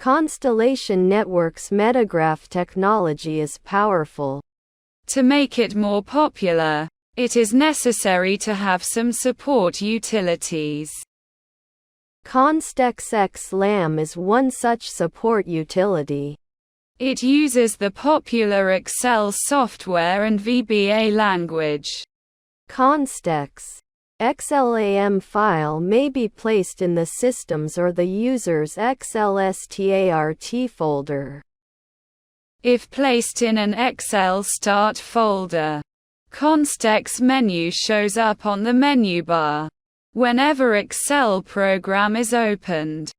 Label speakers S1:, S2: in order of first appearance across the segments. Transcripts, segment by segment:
S1: Constellation Network's metagraph technology is powerful.
S2: To make it more popular, it is necessary to have some support utilities.
S1: Constex Xlam is one such support utility.
S2: It uses the popular Excel software and VBA language.
S1: Constex Xlam file may be placed in the system's or the user's XLSTART folder.
S2: If placed in an Excel Start folder, Constex menu shows up on the menu bar whenever Excel program is opened.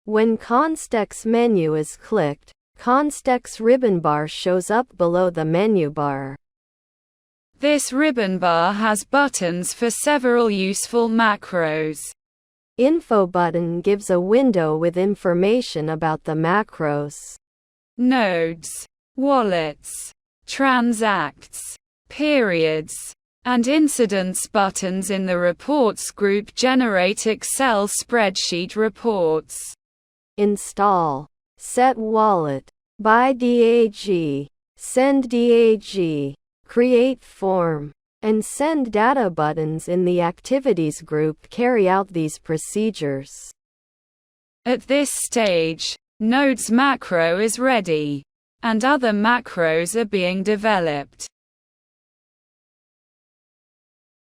S1: When Constex menu is clicked, Constex ribbon bar shows up below the menu bar.
S2: This ribbon bar has buttons for several useful macros.
S1: Info button gives a window with information about the macros.
S2: Nodes, wallets, transacts, periods, and incidents buttons in the reports group generate Excel spreadsheet reports.
S1: Install, set wallet, buy DAG, send DAG, create form, and send data buttons in the activities group carry out these procedures.
S2: At this stage, Nodes macro is ready, and other macros are being developed.